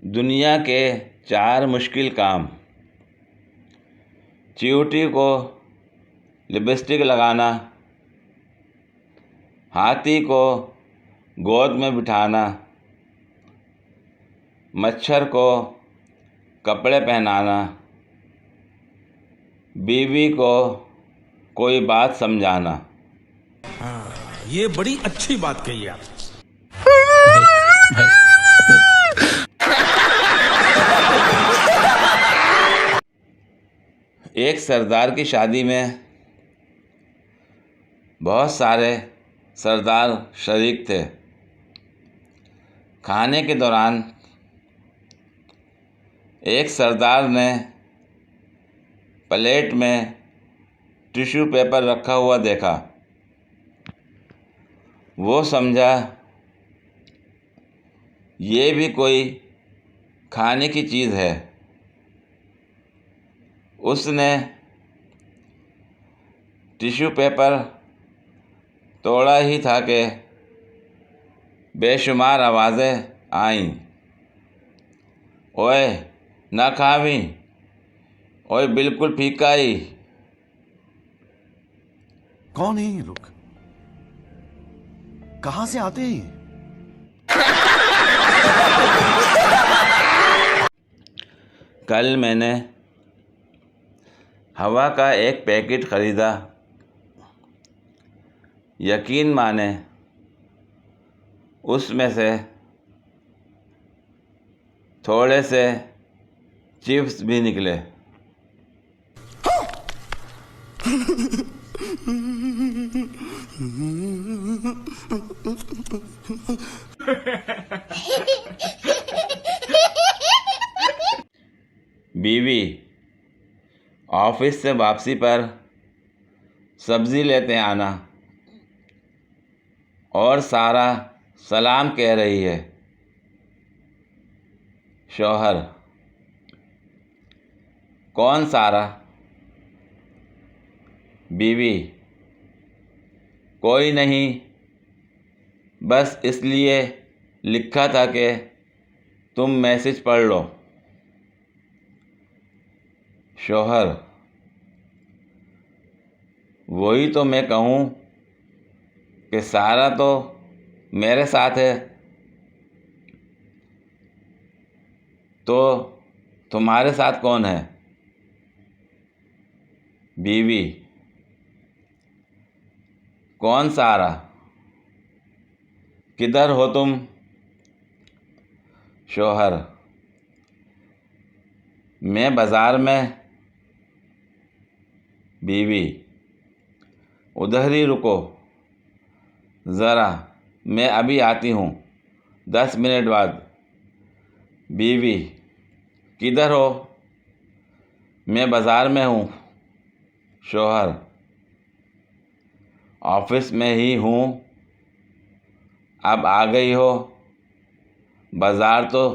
दुनिया के 4 मुश्किल काम। चींटी को लिपस्टिक लगाना, हाथी को गोद में बिठाना, मच्छर को कपड़े पहनाना, बीवी को कोई बात समझाना। हाँ, ये बड़ी अच्छी बात कही आप। एक सरदार की शादी में बहुत सारे सरदार शरीक थे। खाने के दौरान एक सरदार ने प्लेट में टिश्यू पेपर रखा हुआ देखा। वो समझा ये भी कोई खाने की चीज़ है। उसने टिश्यू पेपर तोड़ा ही था कि बेशुमार आवाज़ें आईं। ओए ना खावी, ओए बिल्कुल फीका ही। कौन है ये लोग? कहां से आते हैं? कल मैंने हवा का एक पैकेट ख़रीदा। यकीन माने उसमें से थोड़े से चिप्स भी निकले। बीवी ऑफिस से वापसी पर सब्ज़ी लेते आना और सारा सलाम कह रही है। शौहर: कौन सारा? बीवी: कोई नहीं, बस इसलिए लिखा था कि तुम मैसेज पढ़ लो। शौहर: वही तो मैं कहूँ कि सारा तो मेरे साथ है, तो तुम्हारे साथ कौन है? बीवी: कौन सारा? किधर हो तुम? शौहर: मैं बाज़ार में। बीवी: उधर ही रुको ज़रा, मैं अभी आती हूँ 10 मिनट बाद। बीवी: किधर हो? मैं बाज़ार में हूँ। शौहर: ऑफिस में ही हूँ, अब आ गई हो। बाज़ार तो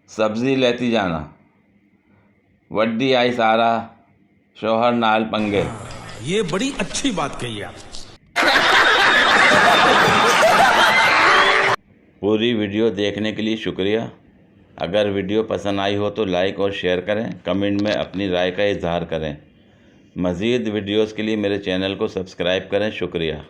सब्ज़ी लेती जाना। वड्डी आई सारा, शौहर नाल पंगे। ये बड़ी अच्छी बात कही आप। पूरी वीडियो देखने के लिए शुक्रिया। अगर वीडियो पसंद आई हो तो लाइक और शेयर करें, कमेंट में अपनी राय का इजहार करें। मज़ीद वीडियोस के लिए मेरे चैनल को सब्सक्राइब करें। शुक्रिया।